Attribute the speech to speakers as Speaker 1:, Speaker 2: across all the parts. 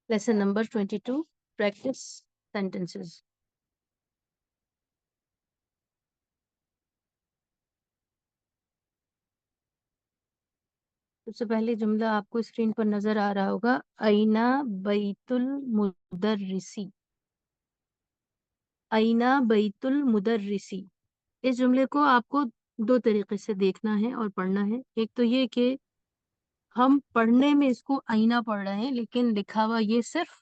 Speaker 1: Lesson number 22, practice sentences. सबसे पहले जुमला आपको स्क्रीन पर नजर आ रहा होगा, आईना बैतुल मुदर्रिसी। आईना बैतुल मुदर्रिसी। इस जुमले को आपको दो तरीके से देखना है और पढ़ना है। एक तो ये कि हम पढ़ने में इसको आईना पढ़ रहे हैं, लेकिन लिखा हुआ ये सिर्फ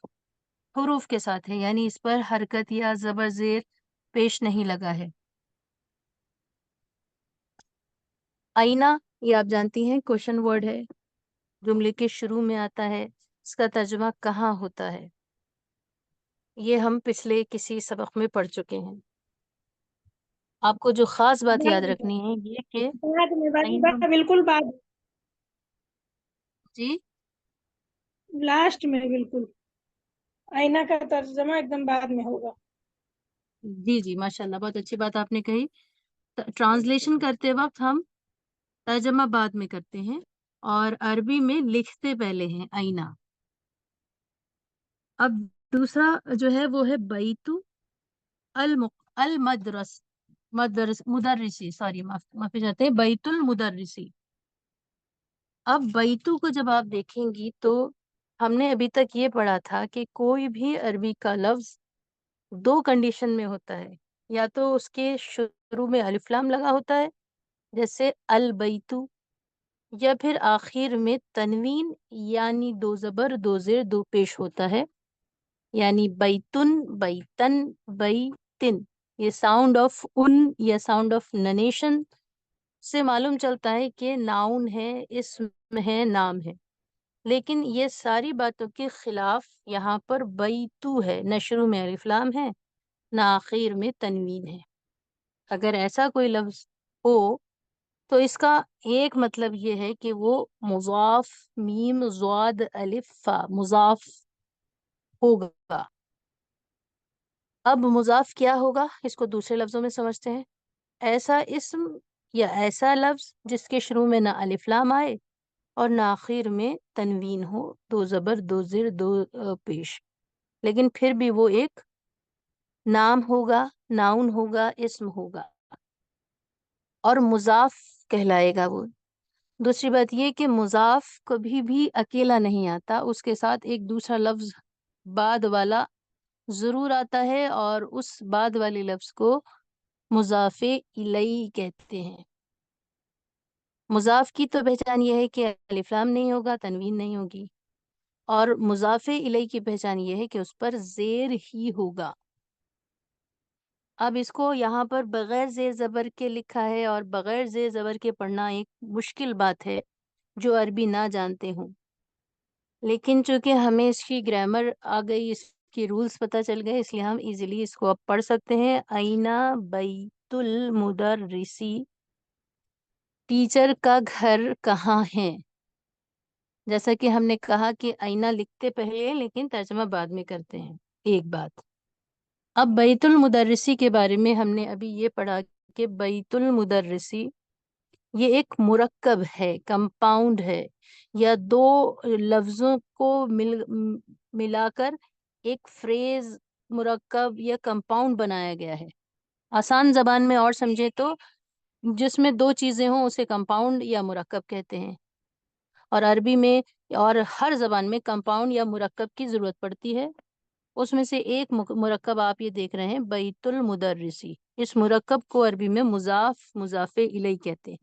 Speaker 1: हुरूफ के साथ है, यानी इस पर हरकत या जबर जेर पेश नहीं लगा है। आईना ये आप जानती हैं क्वेश्चन वर्ड है, जुमले के शुरू में आता है। इसका तर्जुमा कहाँ होता है, ये हम पिछले किसी सबक में पढ़ चुके हैं। आपको जो खास बात याद
Speaker 2: बाद
Speaker 1: रखनी है ये कि
Speaker 2: में
Speaker 1: आईना,
Speaker 2: बिल्कुल बाद,
Speaker 1: जी
Speaker 2: लास्ट में बिल्कुल आईना का तर्जमा एकदम बाद में होगा।
Speaker 1: जी जी माशाल्लाह, बहुत अच्छी बात आपने कही। ट्रांसलेशन करते वक्त हम तर्जमा बाद में करते हैं और अरबी में लिखते पहले हैं आईना। अब दूसरा जो है वो है बैतु अल मदरस मुदर्रिसी, सॉरी माफी चाहते हैं, बैतुल मुदर्रिसी। अब बैतु को जब आप देखेंगी तो हमने अभी तक ये पढ़ा था कि कोई भी अरबी का लफ्ज दो कंडीशन में होता है, या तो उसके शुरू में अलिफ लाम लगा होता है जैसे अल बैतु, या फिर आखिर में तनवीन यानी दो जबर दो जेर दो पेश होता है, यानी बैतुन बैतन बैतिन। ये साउंड ऑफ उन या साउंड ऑफ ननेशन से मालूम चलता है कि नाउन है, इसम है, नाम है। लेकिन ये सारी बातों के खिलाफ यहाँ पर बैतु है, न शुरू में अलिफ लाम है न आखिर में तनवीन है। अगर ऐसा कोई लफ्ज हो तो इसका एक मतलब ये है कि वो मुजाफ मीम ज़ाद अलिफ फा मुजाफ होगा। अब मुजाफ क्या होगा, इसको दूसरे लफ्जों में समझते हैं। ऐसा इस्म या ऐसा लफ्ज जिसके शुरू में ना अलिफ लाम आए और ना आखिर में तनवीन हो, दो जबर दो जिर दो पेश, लेकिन फिर भी वो एक नाम होगा, नाउन होगा, इस्म होगा और मुजाफ कहलाएगा वो। दूसरी बात ये कि मुजाफ कभी भी अकेला नहीं आता, उसके साथ एक दूसरा लफ्ज बाद वाला जरूर आता है और उस बाद वाले लफ्ज को मुजाफे इलई कहते हैं। मुजाफ की तो पहचान ये है कि अलिफ लाम नहीं होगा, तनवीन नहीं होगी, और मुजाफे इलई की पहचान ये है कि उस पर जेर ही होगा। अब इसको यहाँ पर बगैर जेर जबर के लिखा है और बगैर जेर जबर के पढ़ना एक मुश्किल बात है जो अरबी ना जानते हों, लेकिन चूंकि हमें इसकी ग्रामर आ गई, इसके रूल्स पता चल गए, इसलिए हम इजीली इसको अब पढ़ सकते हैं। आईना बैतुल मुदर्रिसी, टीचर का घर कहाँ है। जैसा कि हमने कहा कि आईना लिखते पहले लेकिन तर्जमा बाद में करते हैं, एक बात। अब बैतुल मुदर्रिसी के बारे में हमने अभी ये पढ़ा कि बैतुल मुदर्रिसी ये एक मुरक्कब है, कंपाउंड है, या दो लफ्जों को मिलाकर एक फ्रेज, मुरक्कब या कंपाउंड बनाया गया है। आसान जबान में और समझे तो जिसमें दो चीजें हों उसे कंपाउंड या मुरक्कब कहते हैं, और अरबी में और हर जबान में कंपाउंड या मुरक्कब की जरूरत पड़ती है। उसमें से एक मुरक्कब आप ये देख रहे हैं, बैतुल मुदर्रिसी। इस मुरक्कब को अरबी में मुजाफ मुजाफे इलई कहते हैं।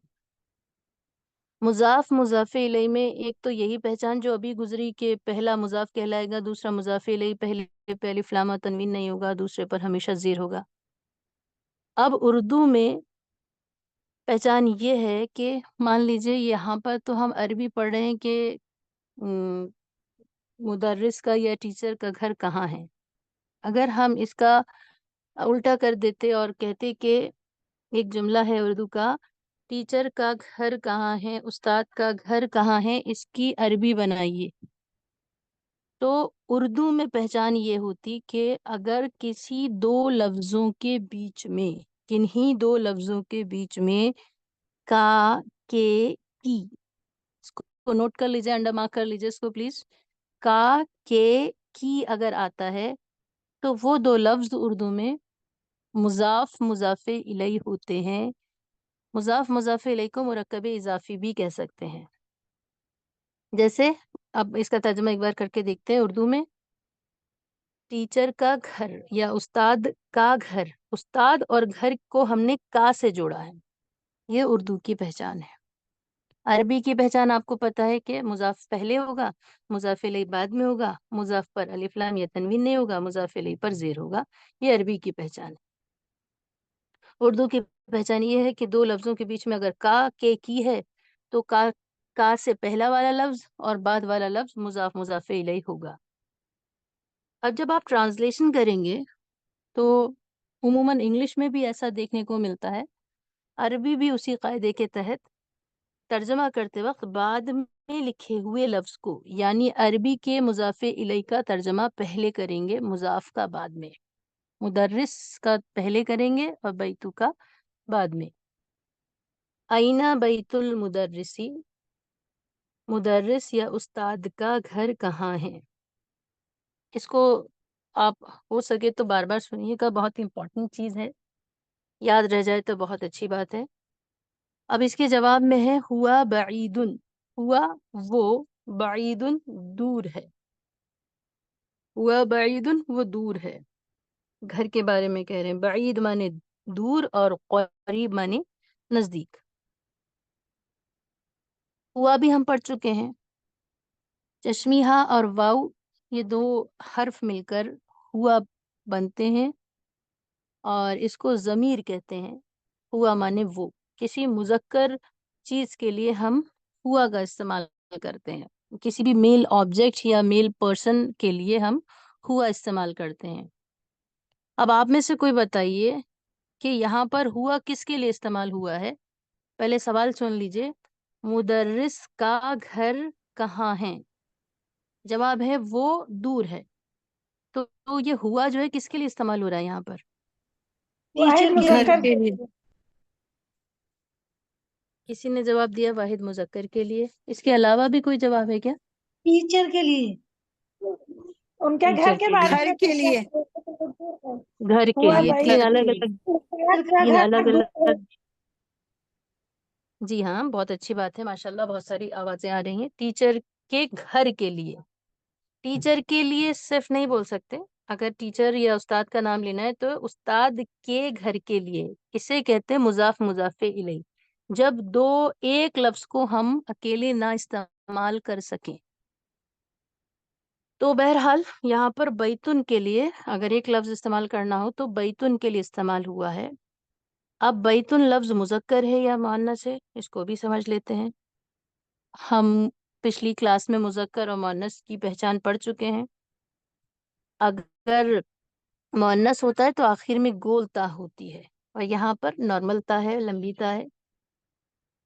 Speaker 1: मुजाफ मुजाफे इलई में एक तो यही पहचान जो अभी गुजरी के पहला मुजाफ कहलाएगा, दूसरा मुजाफे इलई, पहले पे अलिफ लाम और तनवीन नहीं होगा, दूसरे पर हमेशा जीर होगा। अब उर्दू में पहचान ये है कि मान लीजिए यहाँ पर तो हम अरबी पढ़ रहे हैं कि मुदर्रिस का या टीचर का घर कहाँ है। अगर हम इसका उल्टा कर देते और कहते कि एक जुमला है उर्दू का, टीचर का घर कहाँ है, उस्ताद का घर कहाँ है, इसकी अरबी बनाइए, तो उर्दू में पहचान ये होती कि अगर किसी दो लफ्जों के बीच में, किन्हीं दो लफ्जों के बीच में का, के, की, नोट कर लीजिए, अंडर मार्क कर लीजिए इसको प्लीज। का, के, की अगर आता है तो वो दो लफ्ज उर्दू में मुजाफ मुजाफे इलैहि होते हैं। मुजाफ मुजाफे इलैहि को मुरक्कब इजाफी भी कह सकते हैं। जैसे अब इसका तर्जुमा एक बार करके देखते हैं उर्दू में। टीचर का घर या उस्ताद का घर, उस्ताद और घर को हमने का से जोड़ा है, ये उर्दू की पहचान है। अरबी की पहचान आपको पता है कि मुजाफ पहले होगा, मुजाफ इलैहि बाद में होगा, मुजाफ पर अलिफ लाम या तनवीन नहीं होगा, मुजाफ इलैहि पर जेर होगा। ये अरबी की पहचान है। उर्दू की पहचान ये है कि दो लफ्जों के बीच में अगर का के की है तो का से पहला वाला लफ्ज और बाद वाला लफ्ज मुजाफ मुजाफे इलैहि होगा। अब जब आप ट्रांसलेशन करेंगे तो उमूमन इंग्लिश में भी ऐसा देखने को मिलता है, अरबी भी उसी कायदे के तहत तर्जमा करते वक्त बाद में लिखे हुए लफ्ज को, यानी अरबी के मुजाफे इलैहि का तर्जमा पहले करेंगे, मुजाफ का बाद में। मुदर्रिस का पहले करेंगे और बैतू का बाद में। आईना बैतुल मुदर्रिसी, मुदर्रिस या उस्ताद का घर कहाँ है। इसको आप हो सके तो बार बार सुनिएगा, बहुत इंपॉर्टेंट चीज है, याद रह जाए तो बहुत अच्छी बात है। अब इसके जवाब में है हुआ बईदुन, हुआ वो, बईदुन दूर है। हुआ बईदुन वो दूर है, घर के बारे में कह रहे हैं। बईद माने दूर और करीब माने नजदीक। हुआ भी हम पढ़ चुके हैं। चश्मीहा और वाउ ये दो हर्फ मिलकर हुआ बनते हैं और इसको जमीर कहते हैं। हुआ माने वो, किसी मुजक्कर चीज के लिए हम हुआ का इस्तेमाल करते हैं। किसी भी मेल ऑब्जेक्ट या मेल पर्सन के लिए हम हुआ इस्तेमाल करते हैं। अब आप में से कोई बताइए कि यहाँ पर हुआ किसके लिए इस्तेमाल हुआ है। पहले सवाल सुन लीजिए, मुदर्रिस का घर कहाँ है। जवाब है वो दूर है। तो ये हुआ जो है किसके लिए इस्तेमाल हो रहा है यहाँ पर।
Speaker 2: वाहिद
Speaker 3: टीचर घर
Speaker 2: मुजक्कर
Speaker 3: के लिए।
Speaker 1: किसी ने जवाब दिया वाहिद मुजक्कर के लिए। इसके अलावा भी कोई जवाब है क्या।
Speaker 3: टीचर के लिए।
Speaker 2: उनके घर
Speaker 1: टीचर
Speaker 2: के
Speaker 1: के लिए,
Speaker 2: बारे
Speaker 3: घर
Speaker 2: में
Speaker 3: के लिए।
Speaker 1: घर के
Speaker 2: हुआ
Speaker 1: लिए, तीन
Speaker 2: भाई
Speaker 3: घर
Speaker 1: अलग
Speaker 3: के लिए।
Speaker 1: अलग,
Speaker 2: का
Speaker 1: तीन
Speaker 2: घर
Speaker 1: अलग
Speaker 2: दूर है।
Speaker 1: अलग। जी हाँ, बहुत अच्छी बात है, माशाल्लाह, बहुत सारी आवाजें आ रही हैं। टीचर के घर के लिए, टीचर के लिए सिर्फ नहीं बोल सकते। अगर टीचर या उस्ताद का नाम लेना है तो उस्ताद के घर के लिए, इसे कहते हैं मुजाफ मुजाफे इलैहि। जब दो एक लफ्ज को हम अकेले ना इस्तेमाल कर सकें। तो बहरहाल यहाँ पर बैतुन के लिए अगर एक लफ्ज इस्तेमाल करना हो तो बैतुन के लिए इस्तेमाल हुआ है। अब बैतुन लफ्ज मुजक्कर है या मुअन्नस है, इसको भी समझ लेते हैं। हम पिछली क्लास में मुजक्कर और मुअन्नस की पहचान पढ़ चुके हैं। अगर मुअन्नस होता है तो आखिर में गोल ता होती है और यहाँ पर नॉर्मल ता है, लंबी ता है,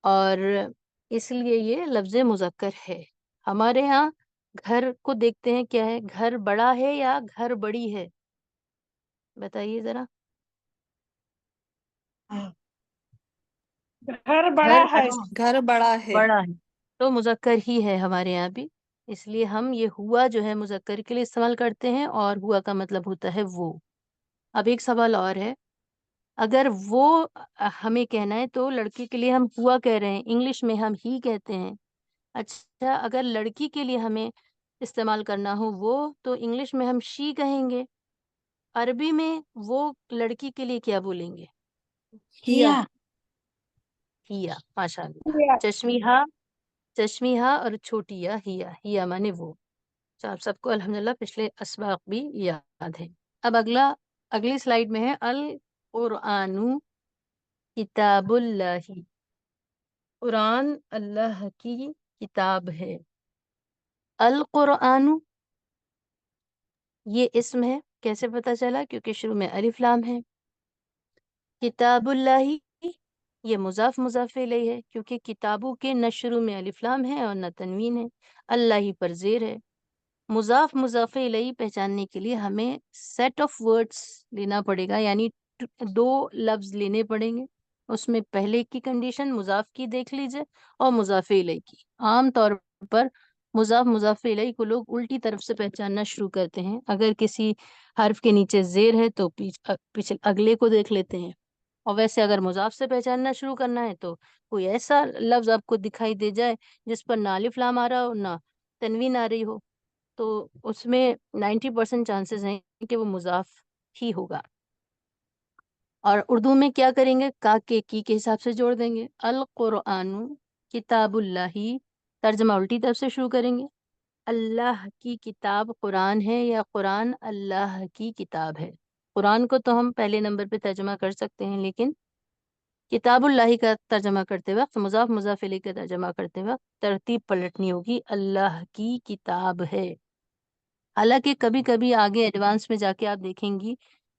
Speaker 1: और इसलिए ये लफ्ज मुजक्कर है। हमारे यहाँ घर को देखते हैं क्या है, घर बड़ा है या घर बड़ी है, बताइए जरा।
Speaker 2: घर बड़ा
Speaker 1: घर
Speaker 2: है।
Speaker 3: घर बड़ा है।
Speaker 1: बड़ा है तो मुजक्कर ही है हमारे यहाँ भी। इसलिए हम ये हुआ जो है मुजक्कर के लिए इस्तेमाल करते हैं और हुआ का मतलब होता है वो। अब एक सवाल और है, अगर वो हमें कहना है तो लड़की के लिए हम हुआ कह रहे हैं, इंग्लिश में हम ही कहते हैं। अच्छा, अगर लड़की के लिए हमें इस्तेमाल करना हो वो, तो इंग्लिश में हम शी कहेंगे। अरबी में वो लड़की के लिए क्या बोलेंगे।
Speaker 3: हिया।
Speaker 1: हिया, माशाल्लाह। चश्मीहा, चश्मीहा और छोटिया हिया, हिया माने वो। तो आप सबको अल्हम्दुलिल्लाह पिछले असबाक भी याद है। अब अगली स्लाइड में है अल कुरआनु किताबुल्लाही, कुरान अल्लाह की किताब है। अल कुरआनु ये इस्म है, कैसे पता चला, क्योंकि शुरू में अलिफ लाम है। किताबुल्लाही ये मुजाफ मुजाफ इलैहि है, क्योंकि किताबों के न शुरू में अलिफ लाम है और न तनवीन है, अल्लाह ही पर जेर है। मुजाफ मुजाफ इलैहि पहचानने के लिए हमें सेट ऑफ वर्ड्स लेना पड़ेगा, यानी दो लफ्ज लेने पड़ेंगे। उसमें पहले की कंडीशन मुजाफ की देख लीजिए और मुजाफ इलैहि की। आम तौर پر مضاف مضاف الیہ کو لوگ الٹی طرف سے پہچاننا شروع کرتے ہیں. اگر کسی حرف کے نیچے زیر ہے تو پیچھے اگلے کو دیکھ لیتے ہیں. اور ویسے اگر مضاف سے پہچاننا شروع کرنا ہے تو کوئی ایسا لفظ آپ کو دکھائی دے جائے جس پر نہ الف لام آ رہا ہو نہ تنوین آ رہی ہو تو اس میں 90% چانسز ہیں کہ وہ مضاف ہی ہوگا. اور اردو میں کیا کریں گے؟ کا کے حساب سے جوڑ دیں گے. القرآن کتاب اللہ، ترجمہ الٹی طرف سے شروع کریں گے. اللہ کی کتاب قرآن ہے یا قرآن اللہ کی کتاب ہے. قرآن کو تو ہم پہلے نمبر پہ ترجمہ کر سکتے ہیں، لیکن کتاب اللہ کا ترجمہ کرتے وقت مضاف مضاف الیہ کا ترجمہ کرتے وقت ترتیب پلٹنی ہوگی، اللہ کی کتاب ہے. حالانکہ کبھی کبھی آگے ایڈوانس میں جا کے آپ دیکھیں گی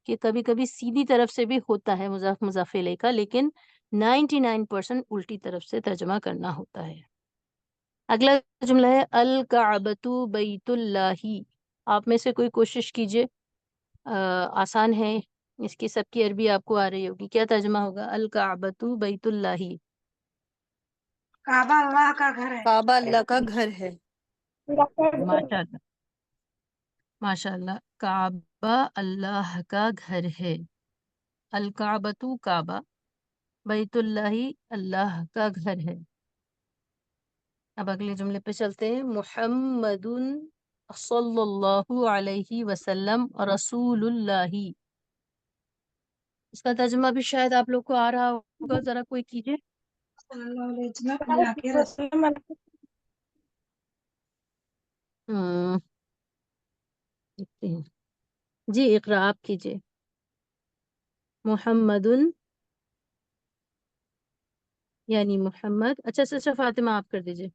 Speaker 1: کہ کبھی کبھی سیدھی طرف سے بھی ہوتا ہے مضاف مضاف الیہ کا، لیکن 99% الٹی طرف سے ترجمہ کرنا ہوتا ہے. اگلا جملہ ہے الکعبۃ بیت اللہ. آپ میں سے کوئی کوشش کیجئے، آسان ہے، اس کی سب کی عربی آپ کو آ رہی ہوگی. کیا ترجمہ ہوگا؟ الکعبۃ بیت اللہ.
Speaker 3: کعبہ اللہ کا گھر ہے.
Speaker 4: کعبہ اللہ کا گھر ہے.
Speaker 1: ماشاء اللہ ماشاء اللہ. کعبہ اللہ کا گھر ہے. الکعبۃ کعبہ، بیت اللہ اللہ کا گھر ہے. اب اگلے جملے پہ چلتے ہیں. محمد صلی اللہ علیہ وسلم رسول اللہ. اس کا ترجمہ بھی شاید آپ لوگ کو آ رہا ہوگا، ذرا کوئی کیجئے.
Speaker 3: صلی اللہ علیہ وسلم اللہ کے رسول.
Speaker 1: دیکھتے ہیں. جی اقرا آپ کیجئے. محمد یعنی محمد. اچھا سسٹر فاطمہ آپ کر دیجئے.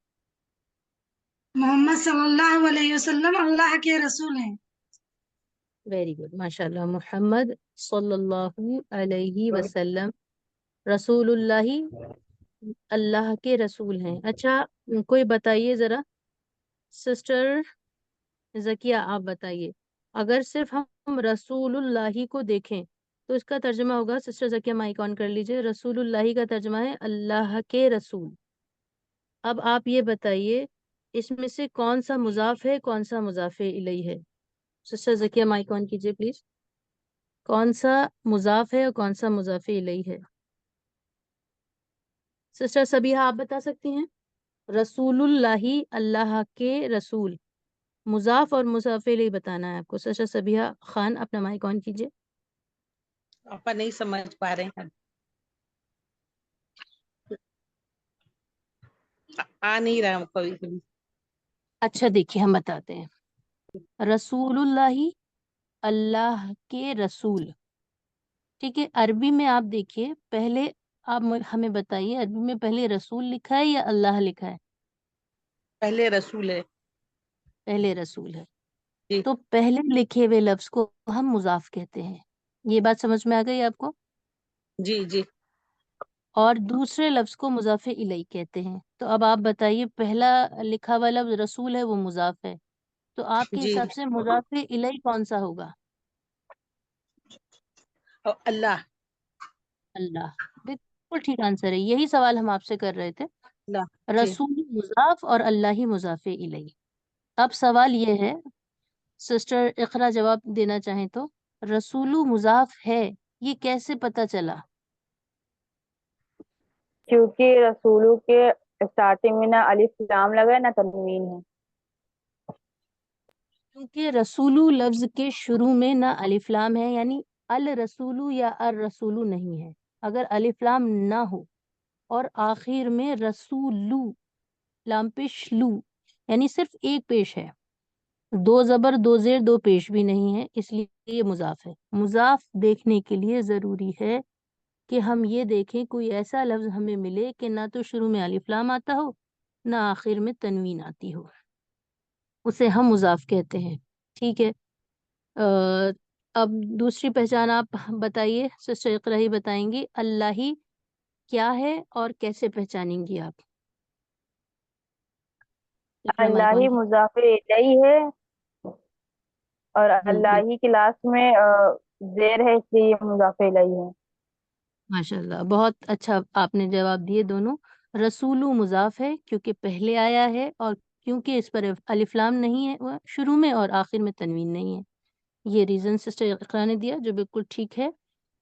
Speaker 3: محمد صلی اللہ علیہ وسلم اللہ کے رسول ہیں.
Speaker 1: ویری گڈ ماشاء اللہ. محمد صلی اللہ علیہ وسلم رسول اللہ اللہ کے رسول ہیں. اچھا کوئی بتائیے ذرا، سسٹر زکیہ آپ بتائیے، اگر صرف ہم رسول اللہ کو دیکھیں تو اس کا ترجمہ ہوگا، سسٹر زکیہ مائک آن کر لیجئے، رسول اللہ کا ترجمہ ہے اللہ کے رسول. اب آپ یہ بتائیے اس میں سے کون سا مضاف ہے کون سا مضاف الیہ ہے؟ سسٹر زکیہ مائک آن کیجئے پلیز. کون سا مضاف ہے اور کون سا مضاف الیہ ہے؟ سسٹر سبیحہ آپ بتا سکتی ہیں. رسول اللہ اللہ کے رسول، مضاف اور مضاف الیہ بتانا ہے آپ کو. سسٹر سبیحہ خان اپنا مائک آن کیجئے.
Speaker 5: آپ نہیں سمجھ پا رہے ہیں، آ نہیں رہا کبھی کبھی.
Speaker 1: اچھا دیکھیے ہم بتاتے ہیں. رسول اللہ اللہ کے رسول، ٹھیک ہے. عربی میں آپ دیکھیے پہلے آپ ہمیں بتائیے عربی میں پہلے رسول لکھا ہے یا اللہ لکھا ہے؟
Speaker 5: پہلے رسول ہے.
Speaker 1: پہلے رسول ہے.
Speaker 5: جی
Speaker 1: تو پہلے لکھے ہوئے لفظ کو ہم مضاف کہتے ہیں. یہ بات سمجھ میں آ گئی آپ کو؟
Speaker 5: جی جی.
Speaker 1: اور دوسرے لفظ کو مضاف الیہ کہتے ہیں. تو اب آپ بتائیے پہلا لکھا ہوا لفظ رسول ہے وہ مضاف ہے، تو آپ کے
Speaker 5: جی
Speaker 1: حساب سے مضاف الیہ کون سا ہوگا؟
Speaker 5: اللہ.
Speaker 1: اللہ. بالکل ٹھیک آنسر ہے. یہی سوال ہم آپ سے کر رہے تھے.
Speaker 5: اللہ جی.
Speaker 1: رسول مضاف اور اللہ ہی مضاف الیہ. اب سوال یہ ہے، سسٹر اقرا جواب دینا چاہیں تو، رسول مضاف ہے یہ کیسے پتا چلا؟
Speaker 6: کیونکہ رسولو کے اسٹارٹنگ میں نہ الف لام لگا ہے نہ تنوین ہے.
Speaker 1: کیونکہ رسولو لفظ کے شروع میں نہ الف لام ہے، یعنی الرسولو یا الرسولو نہیں ہے. اگر الف لام نہ ہو اور آخر میں رسولو لام پیش لو یعنی صرف ایک پیش ہے، دو زبر دو زیر دو پیش بھی نہیں ہے، اس لیے یہ مضاف ہے. مضاف دیکھنے کے لیے ضروری ہے کہ ہم یہ دیکھیں کوئی ایسا لفظ ہمیں ملے کہ نہ تو شروع میں الف لام آتا ہو نہ آخر میں تنوین آتی ہو، اسے ہم مضاف کہتے ہیں. ٹھیک ہے. اب دوسری پہچان آپ بتائیے، سسٹر اقرا ہی بتائیں گی. اللہ ہی کیا ہے اور کیسے پہچانیں گی آپ؟ اقرا مائک
Speaker 6: اللہ
Speaker 1: آن
Speaker 6: ہی مضاف الیہ ہے اور
Speaker 1: جی
Speaker 6: اللہ ہی کی لاسٹ میں زیر ہے، اس لیے یہ مضاف الیہ ہے.
Speaker 1: ماشاء اللہ بہت اچھا آپ نے جواب دیے دونوں. رسولو مضاف ہے کیونکہ پہلے آیا ہے اور کیونکہ اس پر الف لام نہیں ہے وہ شروع میں اور آخر میں تنوین نہیں ہے. یہ ریزن سسٹر اقرا نے دیا جو بالکل ٹھیک ہے.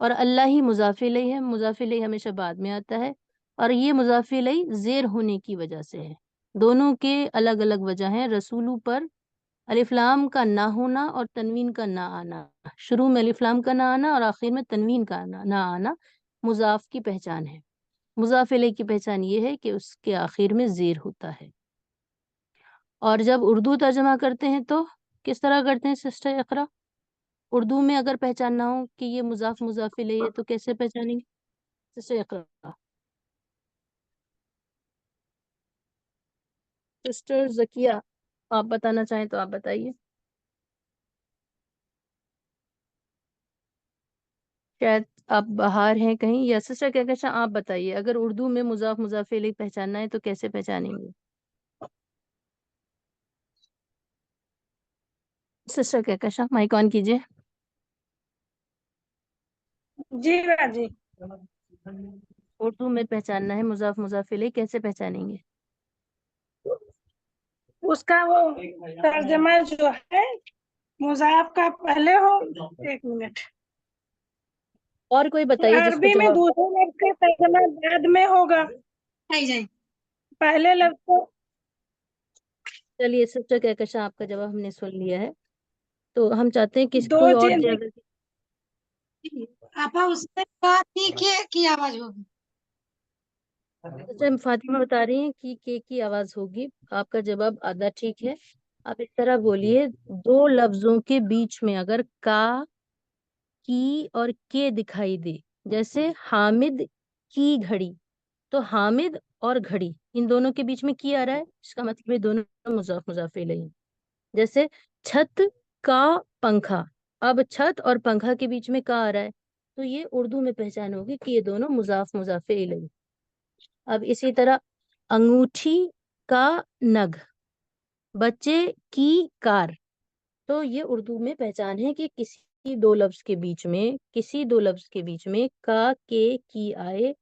Speaker 1: اور اللہ ہی مضاف الیہ ہے. مضاف الیہ ہمیشہ بعد میں آتا ہے اور یہ مضاف الیہ زیر ہونے کی وجہ سے ہے. دونوں کے الگ الگ وجہ ہیں. رسولو پر الف لام کا نہ ہونا اور تنوین کا نہ آنا. شروع میں الف لام کا نہ آنا اور آخر میں تنوین کا نہ آنا مضاف کی پہچان ہے. مضاف الیہ کی پہچان یہ ہے کہ اس کے آخر میں زیر ہوتا ہے. اور جب اردو ترجمہ کرتے ہیں تو کس طرح کرتے ہیں سسٹر اقرا؟ اردو میں اگر پہچان نہ ہو کہ یہ مضاف الیہ ہے تو کیسے پہچانیں گے سسٹر اقرا؟ سسٹر زکیہ آپ بتانا چاہیں تو آپ بتائیے. شاید آپ باہر ہیں کہیں. یا سسٹر کہکشاں آپ بتائیے اگر اردو میں مضاف الیہ پہچاننا ہے تو کیسے پہچانیں گے؟ سسٹر کہکشاں مائک آن کیجیے.
Speaker 2: جی باجی.
Speaker 1: اردو میں پہچاننا ہے مضاف الیہ کیسے پہچانیں گے؟
Speaker 2: اس کا وہ ترجمہ جو ہے مضاف کا پہلے ہو. ایک منٹ.
Speaker 1: اور کوئی بتائیے جس کو
Speaker 2: عربی میں
Speaker 1: جواب.
Speaker 2: دوسرے لفظ کا ترجمہ بعد میں ہوگا.
Speaker 3: آئی جائے.
Speaker 2: پہلے لفظ کو
Speaker 1: چلیے سسٹر کہکشاں آپ کا جواب ہم نے سن لیا ہے. تو ہم چاہتے ہیں کہ
Speaker 2: دو
Speaker 1: کوئی اور
Speaker 2: چیز
Speaker 1: دے اگر.
Speaker 3: آپا اس سے بات کی آواز ہوگی.
Speaker 1: سسٹر فاطمہ بتا رہی ہیں کہ کے کی آواز ہوگی. آپ کا جواب آدھا ٹھیک ہے. آپ اس طرح بولیے دو لفظوں کے بیچ میں اگر کا کی اور کے دکھائی دے جیسے حامد کی گھڑی تو حامد اور گھڑی ان دونوں کے بیچ میں کی آ رہا ہے اس کا مطلب ہے دونوں مضاف الیہ ہیں. جیسے چھت کا پنکھا اب چھت اور پنکھا کے بیچ میں کا آ رہا ہے تو یہ اردو میں پہچان ہوگی کہ یہ دونوں مضاف الیہ. اب اسی طرح انگوٹھی کا نگ بچے کی کار تو یہ اردو میں پہچان ہے کہ کسی دو لفظ کے بیچ میں کا کے کی آئے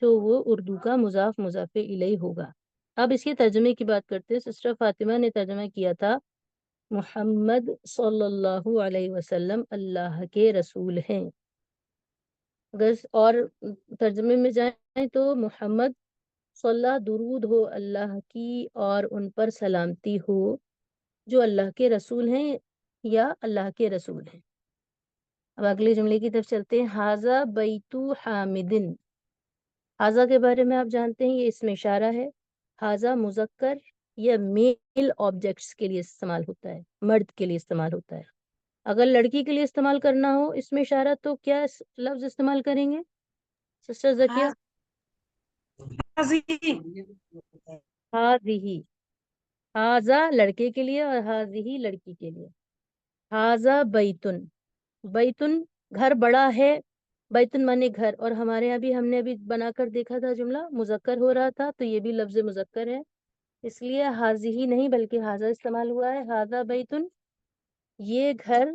Speaker 1: تو وہ اردو کا مضاف الیہ ہوگا. اب اس کے ترجمے کی بات کرتے ہیں. سسٹر فاطمہ نے ترجمہ کیا تھا محمد صلی اللہ علیہ وسلم اللہ کے رسول ہیں. اگر اور ترجمے میں جائیں تو محمد صلی درود ہو اللہ کی اور ان پر سلامتی ہو جو اللہ کے رسول ہیں یا اللہ کے رسول ہیں. اب اگلے جملے کی طرف چلتے ہیں. حاذا بیت حامدن. حاذا کے بارے میں آپ جانتے ہیں یہ اسم اشارہ ہے. حاذا مذکر یا میل آبجیکٹس کے لیے استعمال ہوتا ہے مرد کے لیے استعمال ہوتا ہے. اگر لڑکی کے لیے استعمال کرنا ہو اسم اشارہ تو کیا لفظ استعمال کریں گے سسٹر زکیہ؟ ہاذی. حاذا لڑکے کے لیے اور ہاذی لڑکی کے لیے. حاذا بیتن. بیتن گھر بڑا ہے. بیتن مانے گھر اور ہمارے یہاں بھی ہم نے ابھی بنا کر دیکھا تھا جملہ مذکر ہو رہا تھا تو یہ بھی لفظ مذکر ہے اس لیے حاذی نہیں بلکہ حاذا استعمال ہوا ہے. حاذا بیتن یہ گھر.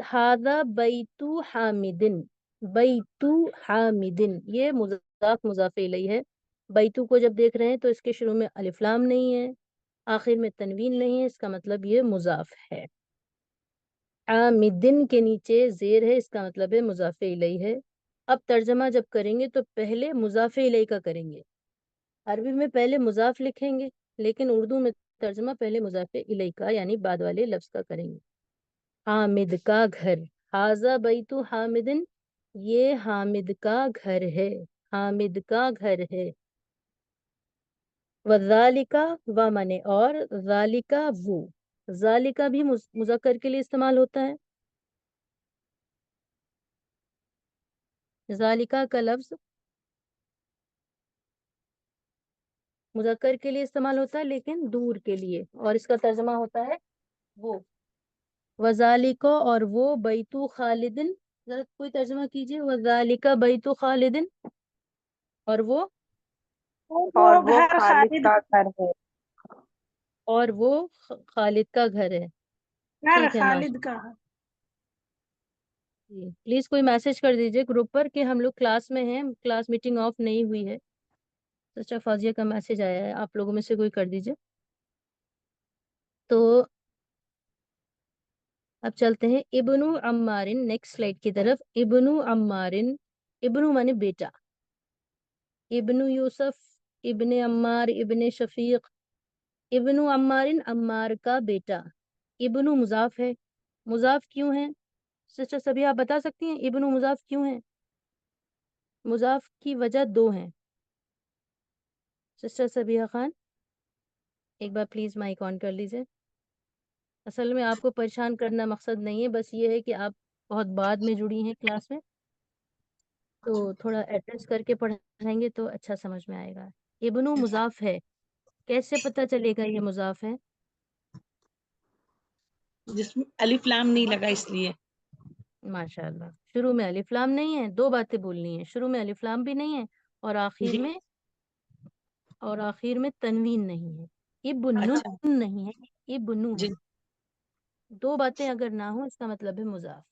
Speaker 1: حاذا بیت حامدن. بیت حامدن یہ مضاف الیہ ہے. بیتو کو جب دیکھ رہے ہیں تو اس کے شروع میں الف لام نہیں ہے آخر میں تنوین نہیں ہے اس کا مطلب یہ مضاف ہے. حامدن کے نیچے زیر ہے اس کا مطلب ہے مضاف الیہ ہے. اب ترجمہ جب کریں گے تو پہلے مضاف الیہ کا کریں گے. عربی میں پہلے مضاف لکھیں گے لیکن اردو میں ترجمہ پہلے مضاف الیہ کا یعنی بعد والے لفظ کا کریں گے. حامد کا گھر. حاذا بیت حامدن یہ حامد کا گھر ہے. حامد کا گھر ہے. وذالکا و منے اور ذالکا وہ. ذالکا بھی مذکر کے لیے استعمال ہوتا ہے. ذالکا کا لفظ مذکر کے لیے استعمال ہوتا ہے لیکن دور کے لیے اور اس کا ترجمہ ہوتا ہے وہ. وذالکا اور وہ بیتو خالدن. ذرا کوئی ترجمہ کیجئے. وذالکا بیتو خالدن اور وہ
Speaker 6: اور وہ
Speaker 2: گھر
Speaker 6: خالد کا گھر ہے.
Speaker 1: اور وہ خالد کا گھر ہے.
Speaker 2: گھر
Speaker 1: ٹھیک ہے
Speaker 2: خالد کا ہے.
Speaker 1: پلیز کوئی میسج کر دیجئے گروپ پر کہ ہم لوگ کلاس میں ہیں کلاس میٹنگ آف نہیں ہوئی ہے. سسٹر فاضیہ کا میسج آیا ہے آپ لوگوں میں سے کوئی کر دیجئے. तो अब चलते हैं इब्नु अम्मारिन, नेक्स्ट स्लाइड की तरफ। इब्नु अम्मारिन, इब्नु माने बेटा, इब्नु यूसुफ, इब्ने अम्मार, इब्ने शफीक। इब्नु अम्मारिन, अम्मार का बेटा। इब्नु मुजाफ है, मुजाफ क्यों है सिस्टर सभी, आप बता सकती हैं इब्नु मुजाफ क्यों है? मुजाफ की वजह दो हैं। सिस्टर सबिया खान, एक बार प्लीज माइक ऑन कर लीजिए। असल में आपको परेशान करना मकसद नहीं है, बस ये है कि आप बहुत बाद में जुड़ी हैं क्लास में, तो थोड़ा एड्रेस करके पढ़ाएंगे तो अच्छा समझ में आएगा। इब्नु मुजाफ है, कैसे पता चलेगा ये मुजाफ है?
Speaker 5: जिसमें अलिफ लाम नहीं लगा इसलिए।
Speaker 1: माशाल्लाह, शुरू में अलिफ लाम नहीं है, दो बातें बोलनी है, शुरू में अलिफ लाम भी नहीं है और आखिर
Speaker 5: जी
Speaker 1: में तनवीन नहीं है, इब्नुन
Speaker 5: अच्छा
Speaker 1: नहीं है, इब्नु
Speaker 5: जी
Speaker 1: है। दो बातें अगर ना हो इसका मतलब है मुजाफ।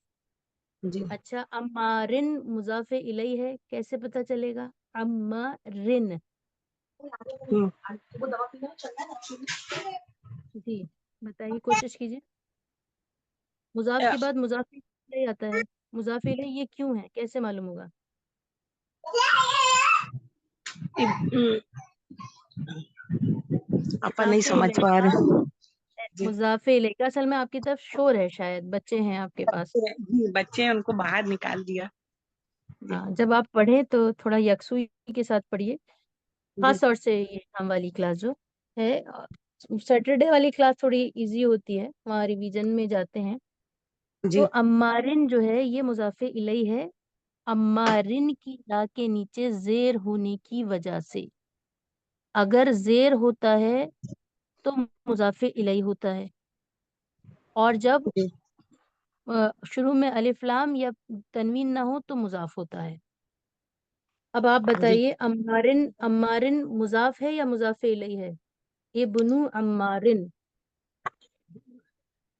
Speaker 5: जी।
Speaker 1: अच्छा, अम्मारिन मुजाफे इलई है, कैसे पता चलेगा? अम्मारिन, जी बताइए, कोशिश कीजिए। मुजाफ के बाद मुजाफे इलई आता है, मुजाफे इलई ये क्यों है, कैसे मालूम होगा?
Speaker 5: आपा नहीं समझ पा रहे। जी
Speaker 1: मुजाफे इलई का असल में आपकी तरफ शोर है, शायद बच्चे हैं आपके पास।
Speaker 5: जी, बच्चे हैं, उनको बाहर निकाल दिया। जी
Speaker 1: हाँ, जब आप पढ़े तो थोड़ा यकसुई के साथ पढ़िए, खास
Speaker 5: जी
Speaker 1: तौर से ये शाम वाली क्लास जो है। सैटरडे वाली क्लास थोड़ी इजी होती है, वहाँ रिवीजन में जाते हैं। तो
Speaker 5: जी
Speaker 1: अम्मारिन जो है ये मुजाफे इलई है, अम्मारिन की रा के नीचे जेर होने की वजह से। अगर जेर होता है तो मुजाफे इलई होता है, और जब
Speaker 5: जी
Speaker 1: शुरू में अलिफ लाम या तनवीन ना हो तो मुजाफ होता है। अब आप
Speaker 5: जी।
Speaker 1: बताइए, अम्मारिन, अम्मारिन मुजाफ है या मुजाफे इलई है? इब्नु अम्मारिन,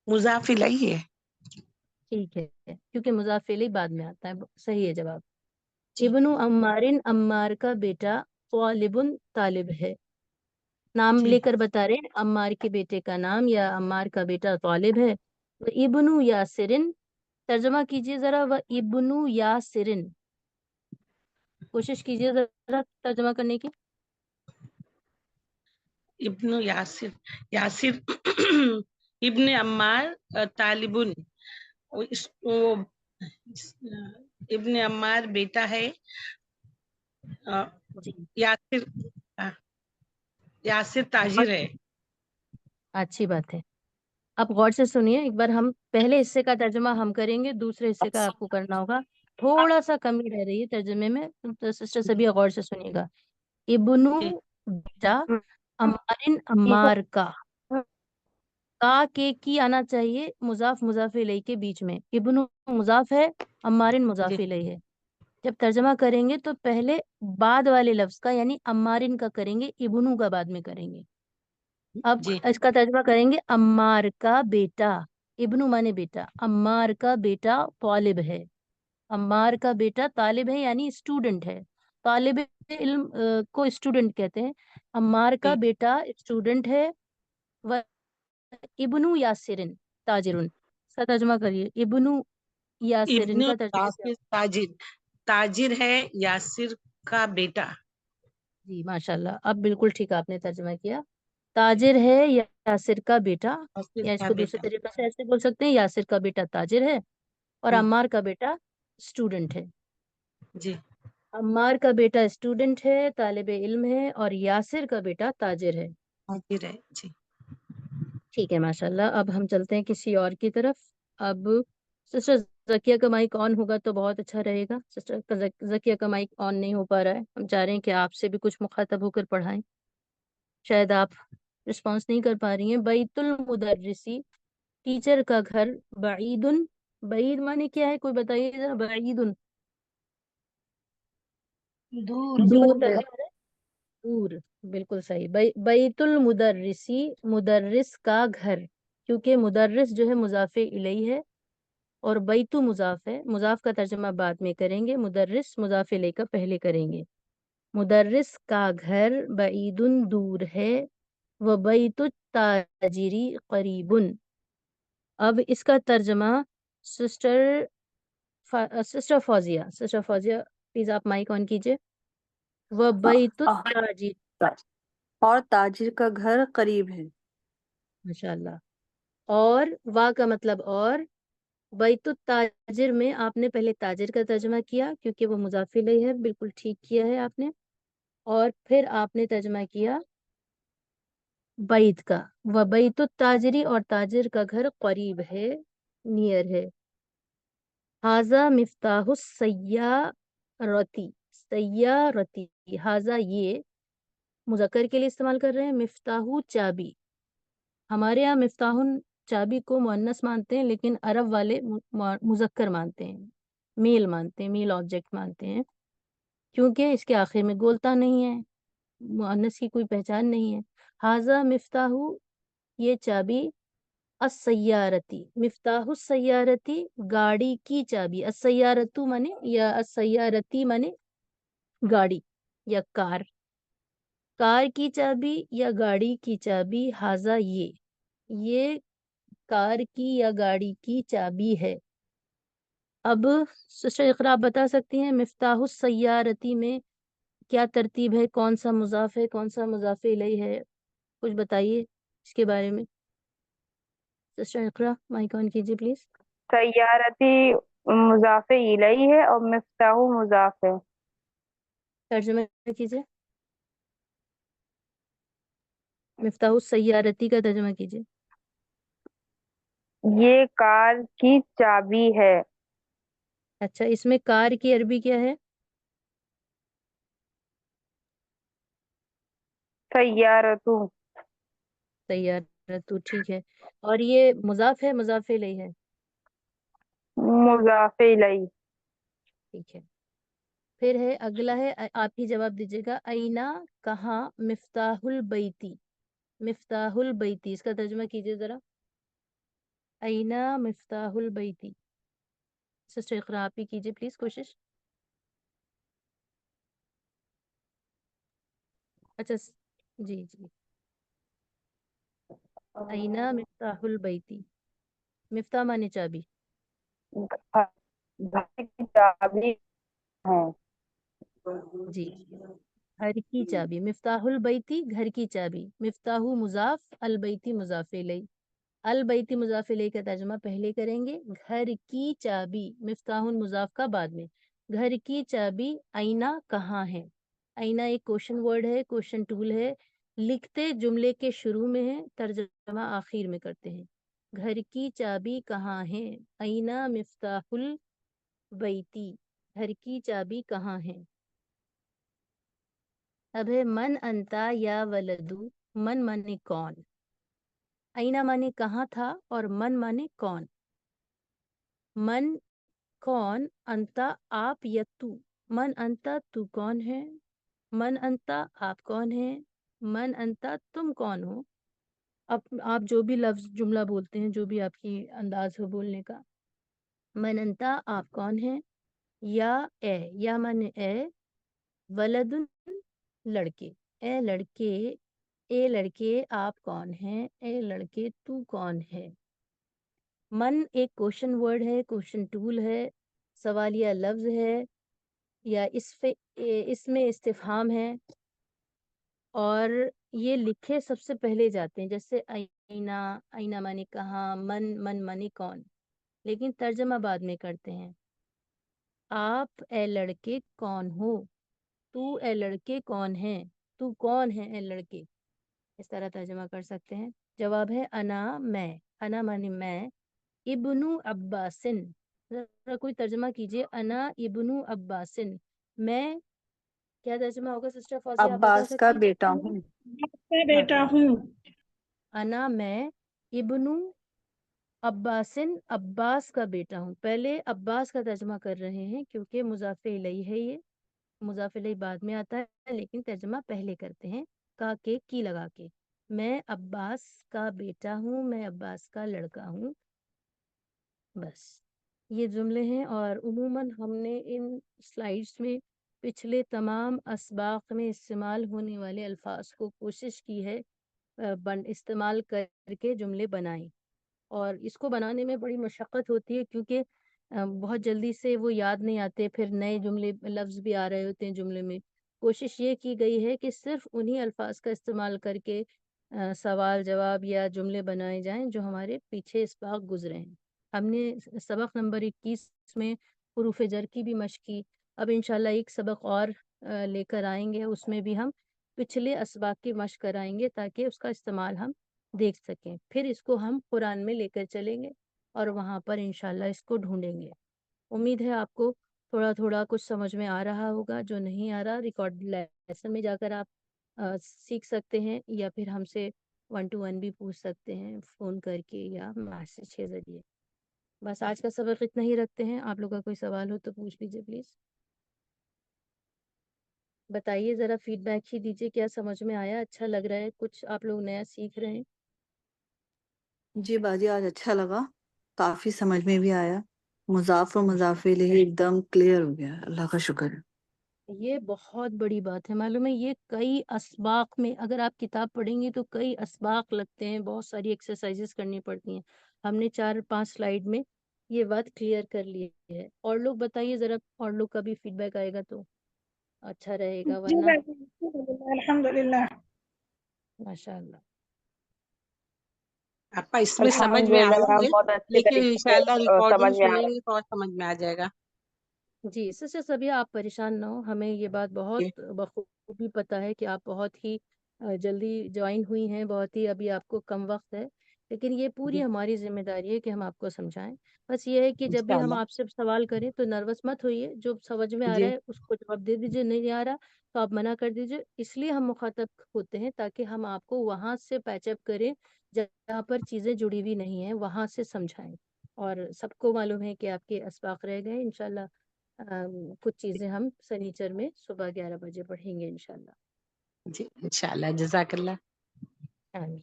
Speaker 5: मुजाफ इलैहि है।
Speaker 1: ठीक है, क्योंकि मुजाफे इलई बाद में आता है, सही है जवाब।
Speaker 5: जी
Speaker 1: इब्नु अम्मारिन, अम्मार का बेटा, तालिबुन तालिब है। नाम
Speaker 5: जी
Speaker 1: लेकर बता रहे हैं, अम्मार के बेटे का नाम या अम्मार का बेटा तालिब है। तो इब्नु यासिरिन, तर्जमा कीजिए जरा, व इब्नु यासिरिन, कोशिश कीजिए जरा तर्जमा करने की।
Speaker 5: इब्नु यासिर, यासिर इब्ने अम्मार तालिबुन, इब्ने अम्मार बेटा है, अ,
Speaker 1: जी,
Speaker 5: यासिर, अ, यासिर ताजिर है।
Speaker 1: अच्छी बात है। आप गौर से सुनिए, एक बार हम पहले हिस्से का तर्जमा हम करेंगे, दूसरे हिस्से का आपको करना होगा। थोड़ा सा कमी रह रही है तर्जमे में, तो सिस्टर सभी गौर से सुनिएगा। इब्नु
Speaker 5: जी
Speaker 1: बेटा, अम्मारिन अम्मार का के की आना चाहिए मुजाफ मुजाफे इलैहि के बीच में। इब्नु मुजाफ है, अम्मारिन मुजाफ
Speaker 5: जी
Speaker 1: इलैहि है। जब तर्जमा करेंगे तो पहले बाद वाले लफ्ज का यानी अम्मारिन का करेंगे, इब्नु का बाद में करेंगे। अब
Speaker 5: जी
Speaker 1: इसका तर्जमा करेंगे, अम्मार का बेटा, इब्नु माने बेटा, अम्मार का बेटा तालिब है, अम्मार का बेटा तालिब है यानी स्टूडेंट है। तालिब इल्म को स्टूडेंट कहते हैं। अम्मार का
Speaker 5: जी।
Speaker 1: बेटा स्टूडेंट है। व इब्नु यासिरिन ताजिरुन, इसका तर्जमा करिए, इब्नु यासिरिन
Speaker 5: इब्नु
Speaker 1: का तर्जमा क्या?
Speaker 5: यासिर ताजिर, ताजिर है यासिर का बेटा।
Speaker 1: जी माशाल्लाह, अब बिल्कुल ठीक आपने तर्जमा किया। ताजिर है यासिर का बेटा,
Speaker 5: यासिर
Speaker 1: या
Speaker 5: का
Speaker 1: इसको दूसरे
Speaker 5: बेटा।
Speaker 1: तरीके से ऐसे बोल सकते हैं, यासिर का बेटा ताजिर है और
Speaker 5: हम्म,
Speaker 1: अम्मार का बेटा स्टूडेंट है।
Speaker 5: जी
Speaker 1: अम्मार का बेटा स्टूडेंट है, तालिब इल्म है, और यासिर का बेटा ताजिर है।
Speaker 5: ताजिर है। जी
Speaker 1: ठीक है माशाल्लाह। अब हम चलते हैं किसी और की तरफ। अब सिस्टर जकिया का माइक ऑन होगा तो बहुत अच्छा रहेगा। सिस्टर जकिया का माइक ऑन नहीं हो पा रहा है, हम चाह रहे हैं कि आपसे भी कुछ मुखातब होकर पढ़ाएं, शायद आप रिस्पॉन्स नहीं कर पा रही हैं। बैतुल मुदर्रिसी, टीचर का घर, बईदुन, बईद माने क्या है, कोई बताइए जरा, बईदुन
Speaker 3: दूर।
Speaker 1: दूर तर्जुमा है, दूर, बिल्कुल सही। बैतुल मुदर्रिसी, मुदर्रिस का घर, क्योंकि मुदर्रिस जो है मुजाफे इलैहि है और बैतु मुजाफ है, मुजाफ का तर्जुमा बाद में करेंगे, मुदर्रिस मुजाफे इलैहि का पहले करेंगे। मुदर्रिस का घर बईदुन दूर है, वबैतु ताजिरी करीबुन। अब इसका तर्जमा सिस्टर सिस्टर फौजिया प्लीज आप माइक ऑन कीजिए। वबैतु ताजिर,
Speaker 4: और ताजिर का घर करीब है।
Speaker 1: माशाल्लाह। और वा का मतलब और, बैतु ताजिर में आपने पहले ताजिर का तर्जमा किया क्योंकि वो मुजाफ इलैह है, बिल्कुल ठीक किया है आपने। और फिर आपने तर्जमा किया बैत का, व बैतु ताजिरी, और ताजिर का घर करीब है, नियर है। हाजा मिफ्ताहु सय्यारती, सय्यारती, हाजा ये मुज़क्कर के लिए इस्तेमाल कर रहे हैं। मिफ्ताहु चाबी, हमारे यहाँ मिफ्ताहुन चाबी को मुअन्नस मानते हैं, लेकिन अरब वाले मुज़क्कर मानते हैं, मेल मानते हैं, मेल ऑब्जेक्ट मानते हैं, क्योंकि इसके आखिर में गोलता नहीं है, मुअन्नस की कोई पहचान नहीं है। हाजा मिफ्ताहु, ये चाबी, अस्सय्यारती, मिफ्ताहु सय्यारती, गाड़ी की चाबी, अस्सय्यारतु माने या अस्सय्यारती माने गाड़ी या कार, कार की चाबी या गाड़ी की चाबी। हाजा ये कार की या गाड़ी की चाबी है। अब सिस्टर इकरा आप बता सकती हैं मिफ्ताहु सय्यारती में क्या तरतीब है, कौन सा मुजाफ है, कौन सा मुजाफ इलैह है, कुछ बताइए इसके बारे में। सिस्टर इकरा माइक ऑन कीजिए प्लीज।
Speaker 6: सय्यारती मुजाफ इलैहि है और मिफ्ताहु मुजाफ है।
Speaker 1: तर्जुमा कीजिए, मिफ्ताहु सय्यारती का तर्जुमा कीजिए।
Speaker 6: ये कार की चाबी है।
Speaker 1: अच्छा, इसमें कार की अरबी क्या है?
Speaker 6: सय्यारतु।
Speaker 1: सय्यारतु, ठीक है। और ये मुजाफ है, मुजाफ इलैह है?
Speaker 6: मुजाफ इलैहि।
Speaker 1: ठीक है। फिर है अगला है, आप ही जवाब दीजिएगा। ऐना कहाँ, मिफ्ताहुल बैती, मिफ्ताहुल बैती इसका तर्जुमा कीजिए जरा। ऐना मिफ्ताहुल बैती, सिस्टर इकरा आप ही कीजिए प्लीज कोशिश। अच्छा जी जी। ऐना मिफ्ताहुल बैती, मिफ्ताह माने चाबी,
Speaker 6: घर की चाबी है।
Speaker 1: जी, घर की चाबी, मिफ्ताहुल बैती घर की चाबी, मिफ्ताहु मुजाफ, अल बैती मुजाफ इलैह। अल बैती मुजाफ इलैह का तर्जुमा पहले करेंगे, घर की चाबी, मिफ्ताहुल मुजाफ का बाद में। घर की चाबी आईना कहाँ है? आईना एक क्वेश्चन वर्ड है, क्वेश्चन टूल है, लिखते जुमले के शुरू में है, तर्जुमा आखिर में करते हैं। घर की चाबी कहाँ है? आईना मिफ्ताहुल बैती, घर की चाबी कहाँ है? अब है मन अंता या वलदू, मन माने कौन, आईना माने कहाँ था, और मन माने कौन। मन कौन, अंता आप या तू, मन अंता तू कौन है, मन अंता आप कौन है, मन अंता तुम कौन हो। अब आप जो भी लफ्ज जुमला बोलते हैं, जो भी आपकी अंदाज हो बोलने का, मन अंता आप कौन है, या माने ए, वलदुन लड़के, ए लड़के, ए लड़के आप कौन है, ए लड़के तू कौन है। मन एक क्वेश्चन वर्ड है, क्वेश्चन टूल है, सवालिया लफ्ज है, या इसमें इस्तिफहाम है, और ये लिखे सबसे पहले जाते हैं, जैसे आईना, आईना माने कहाँ, मन, मन माने कौन, लेकिन तर्जमा बाद में करते हैं। आप ए लड़के कौन हो, तू ए लड़के कौन है, तू कौन है ए लड़के, इस तरह तर्जमा कर सकते हैं। जवाब है अना, मैं, अना माने मैं, इब्नु अब्बासिन, जरा कोई तर्जमा कीजिए, अना इब्नु अब्बासिन, मैं, क्या तर्जमा होगा सिस्टर फौजिया आप बता
Speaker 4: अब्बास का
Speaker 1: सकती
Speaker 4: बेटा
Speaker 1: हैं?
Speaker 4: हूँ।
Speaker 2: मैं बेटा
Speaker 1: माशाल्लाह।
Speaker 2: हूँ।
Speaker 1: अना मैं इब्नु अब्बासिन, अब्बास का बेटा हूँ। पहले अब्बास का तर्जमा कर रहे हैं क्योंकि मुजाफे इलैहि है, ये मुजाफे इलैहि बाद में आता है, लेकिन तर्जमा पहले करते हैं का के की लगा के। मैं अब्बास का बेटा हूँ, मैं अब्बास का लड़का हूँ। बस ये जुमले हैं, और उमूमन हमने इन स्लाइड्स में पिछले तमाम असबाक में इस्तेमाल होने वाले अल्फाज को कोशिश की है استعمال کر کے جملے بنائیں. اور اس کو بنانے میں بڑی مشقت ہوتی ہے کیونکہ بہت جلدی سے وہ یاد نہیں آتے، پھر نئے جملے لفظ بھی آ رہے ہوتے ہیں جملے میں. کوشش یہ کی گئی ہے کہ صرف انہی الفاظ کا استعمال کر کے سوال جواب یا جملے بنائے جائیں جو ہمارے پیچھے اسباق گزرے ہیں. ہم نے سبق نمبر 21 میں حروف جر کی بھی مشق کی. اب انشاءاللہ ایک سبق اور لے کر آئیں گے، اس میں بھی ہم پچھلے اسباق کی مشق کرائیں گے تاکہ اس کا استعمال ہم دیکھ سکیں. پھر اس کو ہم قرآن میں لے کر چلیں گے اور وہاں پر انشاءاللہ اس کو ڈھونڈیں گے. امید ہے آپ کو تھوڑا تھوڑا کچھ سمجھ میں آ رہا ہوگا. جو نہیں آ رہا ریکارڈ لیسن میں جا کر آپ سیکھ سکتے ہیں، یا پھر ہم سے 1 to 1 بھی پوچھ سکتے ہیں فون کر کے یا میسج کے ذریعے. بس آج کا سبق اتنا ہی رکھتے ہیں. آپ لوگ کا کوئی سوال ہو تو پوچھ لیجیے پلیز. بتائیے ذرا، فیڈ بیک ہی دیجیے، کیا سمجھ میں آیا؟ اچھا لگ رہا ہے؟ کچھ آپ لوگ نیا سیکھ رہے ہیں؟
Speaker 4: جی باجی آج اچھا لگا، کافی سمجھ میں بھی آیا، مضاف و مضاف الیہ ایک دم کلیئر ہو گیا، اللہ کا شکر ہے.
Speaker 1: یہ بہت بڑی بات ہے، معلوم ہے. یہ کئی اسباق میں اگر آپ کتاب پڑھیں گی تو کئی اسباق لگتے ہیں، بہت ساری ایکسرسائزز کرنی پڑتی ہیں. ہم نے 4-5 سلائیڈ میں یہ بات کلیئر کر لی ہے. اور لوگ بتائیے ذرا، اور لوگ کا بھی فیڈ بیک آئے گا تو اچھا رہے گا،
Speaker 2: جی
Speaker 1: ورنہ
Speaker 2: الحمدللہ.
Speaker 1: ماشاء اللہ.
Speaker 5: آپ اس میں سمجھ میں آئے
Speaker 6: الحمدللہ
Speaker 5: ہوں گے،
Speaker 6: بہت اچھے
Speaker 5: لیکن
Speaker 6: طریقے سے
Speaker 5: انشاءاللہ ریکارڈنگ
Speaker 6: سمجھ میں آ
Speaker 5: سنیں
Speaker 6: رہا
Speaker 5: گے تو اور سمجھ میں آ جائے گا.
Speaker 1: جی سسٹر سبیہ، آپ پریشان نہ ہو. ہمیں یہ بات بہت بخوبی پتہ ہے کہ آپ بہت ہی جلدی جوائن ہوئی ہیں، بہت ہی ابھی آپ کو کم وقت ہے، لیکن یہ پوری
Speaker 5: جی
Speaker 1: ہماری ذمہ داری ہے کہ ہم آپ کو سمجھائیں. بس یہ ہے کہ جب بھی ہم
Speaker 5: انشاءاللہ.
Speaker 1: آپ سے سوال کریں تو نروس مت ہوئیے. جو سمجھ میں آ رہا
Speaker 5: جی
Speaker 1: ہے اس کو جواب دے دیجیے، نہیں آ رہا تو آپ منع کر دیجیے. اس لیے ہم مخاطب ہوتے ہیں تاکہ ہم آپ کو وہاں سے پیچ اپ کریں جہاں پر چیزیں جڑی ہوئی نہیں ہیں، وہاں سے سمجھائیں. اور سب کو معلوم ہے کہ آپ کے اسباق رہ گئے. انشاءاللہ کچھ چیزیں ہم سنیچر میں صبح 11 بجے پڑھیں گے انشاءاللہ.
Speaker 5: جی انشاءاللہ. جزاک اللہ.
Speaker 1: آمین.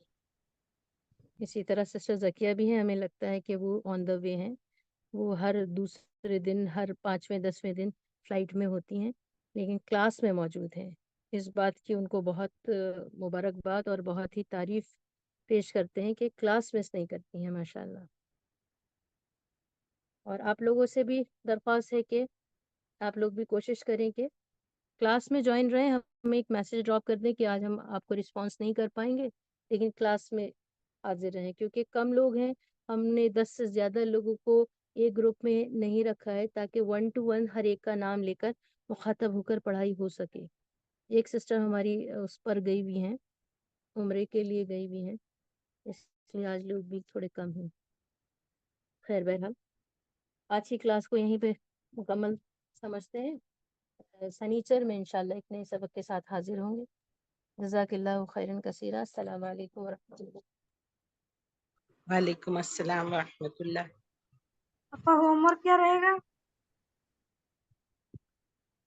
Speaker 1: اسی طرح سسٹر زکیہ بھی ہیں، ہمیں لگتا ہے کہ وہ آن دا وے ہیں. وہ ہر دوسرے دن، ہر 5ویں-10ویں دن فلائٹ میں ہوتی ہیں، لیکن کلاس میں موجود ہیں. اس بات کی ان کو بہت مبارکباد اور بہت ہی تعریف پیش کرتے ہیں کہ کلاس مس نہیں کرتی ہیں ماشاءاللہ. اور آپ لوگوں سے بھی درخواست ہے کہ آپ لوگ بھی کوشش کریں کہ کلاس میں جوائن رہیں. ہمیں ایک میسج ڈراپ کر دیں کہ آج ہم آپ کو رسپانس نہیں کر پائیں گے، لیکن کلاس میں حاضر رہیں، کیونکہ کم لوگ ہیں. ہم نے 10 سے زیادہ لوگوں کو ایک گروپ میں نہیں رکھا ہے تاکہ 1 to 1 ہر ایک کا نام لے کر مخاطب ہو کر پڑھائی ہو سکے. ایک سسٹر ہماری اس پر گئی ہوئی ہیں، عمرے کے لیے گئی ہوئی ہیں، اس لیے آج لوگ بھی تھوڑے کم ہیں. خیر بہرحال آج کی کلاس کو یہیں پہ مکمل سمجھتے ہیں. سنیچر میں انشاءاللہ ایک نئے سبق کے ساتھ حاضر ہوں گے. جزاک اللہ خیرن کثیرہ. السلام علیکم ورحمۃ اللہ.
Speaker 5: وعلیکم السلام ورحمۃ اللہ.
Speaker 3: پپا ہوم ورک کیا رہے گا؟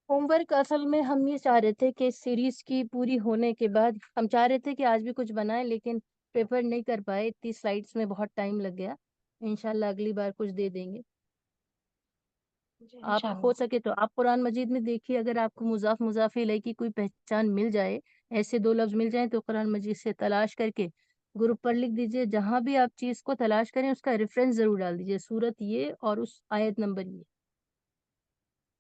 Speaker 1: ہوم ورک اصل میں ہم یہ چاہ رہے تھے کہ سیریز کی پوری ہونے کے بعد ہم چاہ رہے تھے کہ آج بھی کچھ بنائیں، لیکن پیپر نہیں کر پائے، اتنی سلائڈس میں بہت ٹائم لگ گیا. انشاءاللہ اگلی بار کچھ دے دیں گے. آپ ہو سکے تو آپ قرآن مجید میں دیکھیے، اگر آپ کو مضاف مضاف الیہ کی کوئی پہچان مل جائے، ایسے 2 لفظ مل جائیں تو قرآن مجید سے تلاش کر کے گروپ پر لکھ دیجئے. جہاں بھی آپ چیز کو تلاش کریں اس کا ریفرنس ضرور ڈال دیجئے، سورت یہ اور اس آیت نمبر یہ.